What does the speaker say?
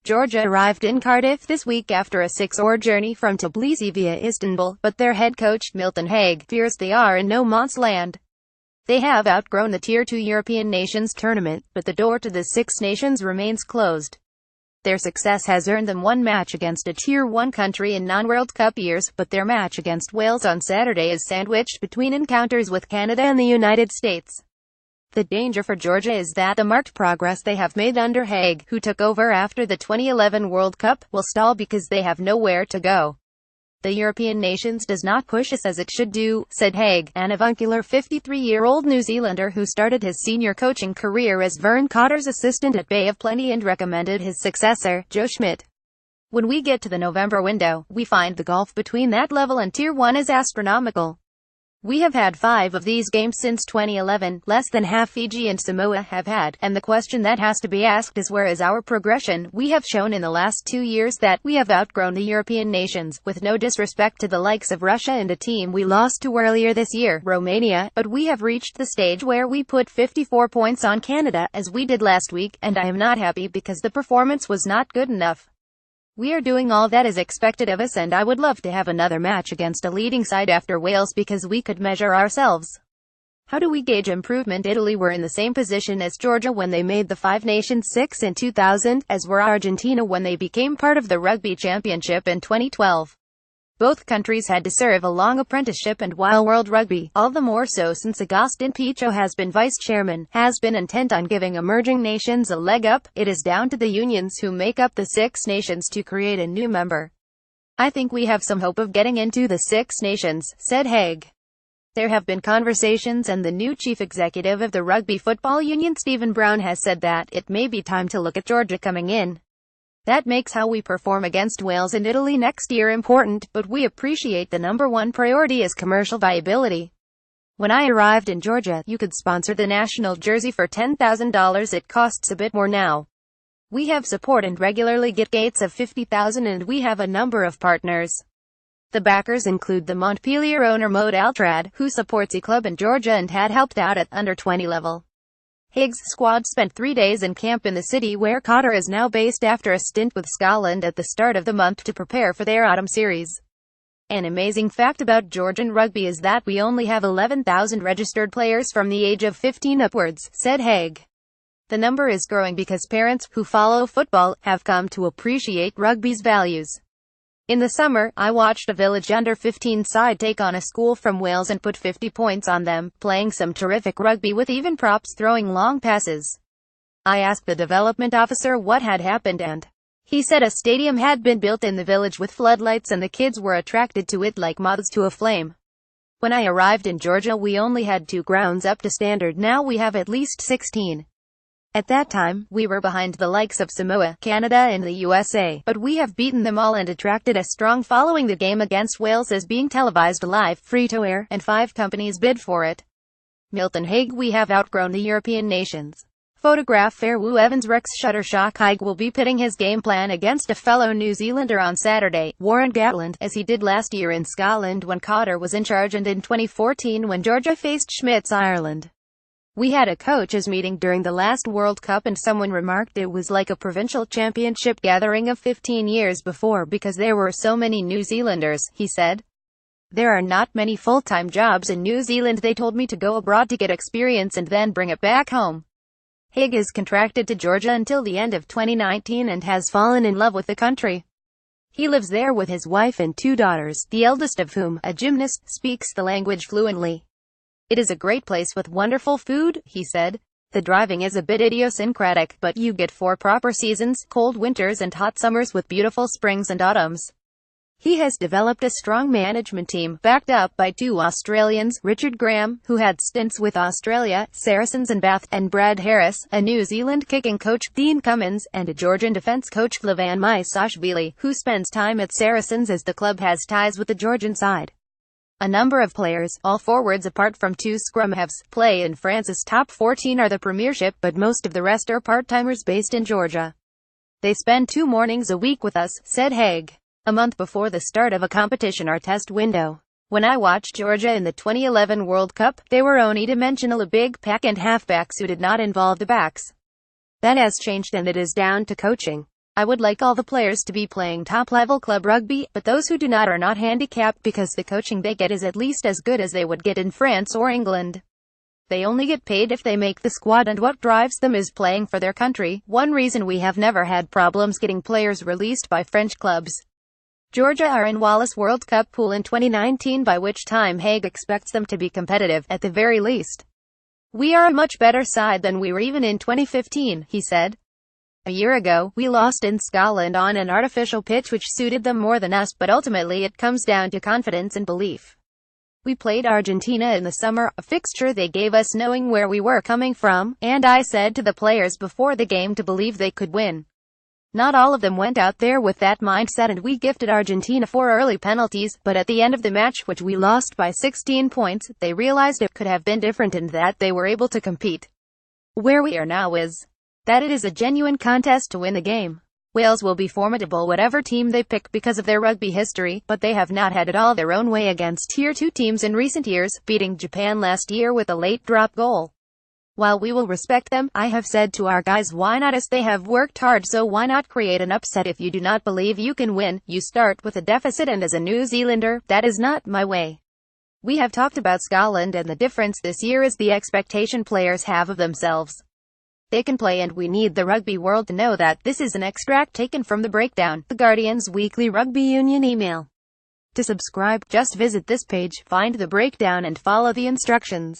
Georgia arrived in Cardiff this week after a 6-hour journey from Tbilisi via Istanbul, but their head coach, Milton Hague, fears they are in no man's land. They have outgrown the Tier 2 European Nations tournament, but the door to the Six Nations remains closed. Their success has earned them one match against a Tier 1 country in non-World Cup years, but their match against Wales on Saturday is sandwiched between encounters with Canada and the United States. The danger for Georgia is that the marked progress they have made under Hague, who took over after the 2011 World Cup, will stall because they have nowhere to go. The European nations does not push us as it should do, said Hague, an avuncular 53-year-old New Zealander who started his senior coaching career as Vern Cotter's assistant at Bay of Plenty and recommended his successor, Joe Schmidt. When we get to the November window, we find the gulf between that level and Tier 1 is astronomical. We have had 5 of these games since 2011, less than half Fiji and Samoa have had, and the question that has to be asked is where is our progression? We have shown in the last 2 years that we have outgrown the European nations, with no disrespect to the likes of Russia and a team we lost to earlier this year, Romania, but we have reached the stage where we put 54 points on Canada, as we did last week, and I am not happy because the performance was not good enough. We are doing all that is expected of us, and I would love to have another match against a leading side after Wales because we could measure ourselves. How do we gauge improvement? Italy were in the same position as Georgia when they made the Five Nations Six in 2000, as were Argentina when they became part of the Rugby Championship in 2012. Both countries had to serve a long apprenticeship, and while World Rugby, all the more so since Agustin Pichot has been vice-chairman, has been intent on giving emerging nations a leg up, it is down to the unions who make up the Six Nations to create a new member. I think we have some hope of getting into the Six Nations, said Hague. There have been conversations, and the new chief executive of the Rugby Football Union, Stephen Brown, has said that it may be time to look at Georgia coming in. That makes how we perform against Wales and Italy next year important, but we appreciate the number one priority is commercial viability. When I arrived in Georgia, you could sponsor the national jersey for $10,000. It costs a bit more now. We have support and regularly get gates of $50,000, and we have a number of partners. The backers include the Montpellier owner Maud Altrad, who supports E-Club in Georgia and had helped out at under 20 level. Hague's squad spent 3 days in camp in the city where Cotter is now based after a stint with Scotland at the start of the month to prepare for their autumn series. An amazing fact about Georgian rugby is that we only have 11,000 registered players from the age of 15 upwards, said Hague. The number is growing because parents, who follow football, have come to appreciate rugby's values. In the summer, I watched a village under-15 side take on a school from Wales and put 50 points on them, playing some terrific rugby with even props throwing long passes. I asked the development officer what had happened, and he said a stadium had been built in the village with floodlights and the kids were attracted to it like moths to a flame. When I arrived in Georgia we only had 2 grounds up to standard, now we have at least 16. At that time, we were behind the likes of Samoa, Canada and the USA, but we have beaten them all and attracted a strong following. The game against Wales is being televised live, free-to-air, and 5 companies bid for it. Milton Hague. We have outgrown the European nations. Photograph Fairwoo Evans. Rex Shuttershock. Hague will be pitting his game plan against a fellow New Zealander on Saturday, Warren Gatland, as he did last year in Scotland when Cotter was in charge and in 2014 when Georgia faced Schmidt's Ireland. We had a coaches meeting during the last World Cup and someone remarked it was like a provincial championship gathering of 15 years before because there were so many New Zealanders, he said. There are not many full-time jobs in New Zealand. They told me to go abroad to get experience and then bring it back home. Hague is contracted to Georgia until the end of 2019 and has fallen in love with the country. He lives there with his wife and 2 daughters, the eldest of whom, a gymnast, speaks the language fluently. It is a great place with wonderful food, he said. The driving is a bit idiosyncratic, but you get 4 proper seasons, cold winters and hot summers with beautiful springs and autumns. He has developed a strong management team, backed up by 2 Australians, Richard Graham, who had stints with Australia, Saracens and Bath, and Brad Harris, a New Zealand kicking coach, Dean Cummins, and a Georgian defence coach, Levan Mysashvili, who spends time at Saracens as the club has ties with the Georgian side. A number of players, all forwards apart from 2 scrum halves, play in France's top 14 or the Premiership, but most of the rest are part-timers based in Georgia. They spend 2 mornings a week with us, said Hague. A month before the start of a competition or test window. When I watched Georgia in the 2011 World Cup, they were unidimensional, a big pack and halfbacks who did not involve the backs. That has changed and it is down to coaching. I would like all the players to be playing top-level club rugby, but those who do not are not handicapped because the coaching they get is at least as good as they would get in France or England. They only get paid if they make the squad, and what drives them is playing for their country. One reason we have never had problems getting players released by French clubs. Georgia are in Wallace World Cup pool in 2019, by which time Haig expects them to be competitive, at the very least. We are a much better side than we were even in 2015, he said. A year ago, we lost in Scotland on an artificial pitch which suited them more than us, but ultimately it comes down to confidence and belief. We played Argentina in the summer, a fixture they gave us knowing where we were coming from, and I said to the players before the game to believe they could win. Not all of them went out there with that mindset, and we gifted Argentina 4 early penalties, but at the end of the match, which we lost by 16 points, they realized it could have been different and that they were able to compete. Where we are now is that it is a genuine contest to win the game. Wales will be formidable whatever team they pick because of their rugby history, but they have not had it all their own way against Tier 2 teams in recent years, beating Japan last year with a late drop goal. While we will respect them, I have said to our guys, why not? As they have worked hard, so why not create an upset? If you do not believe you can win, you start with a deficit, and as a New Zealander, that is not my way. We have talked about Scotland, and the difference this year is the expectation players have of themselves. They can play, and we need the rugby world to know that. This is an extract taken from The Breakdown, The Guardian's weekly rugby union email. To subscribe, just visit this page, find The Breakdown and follow the instructions.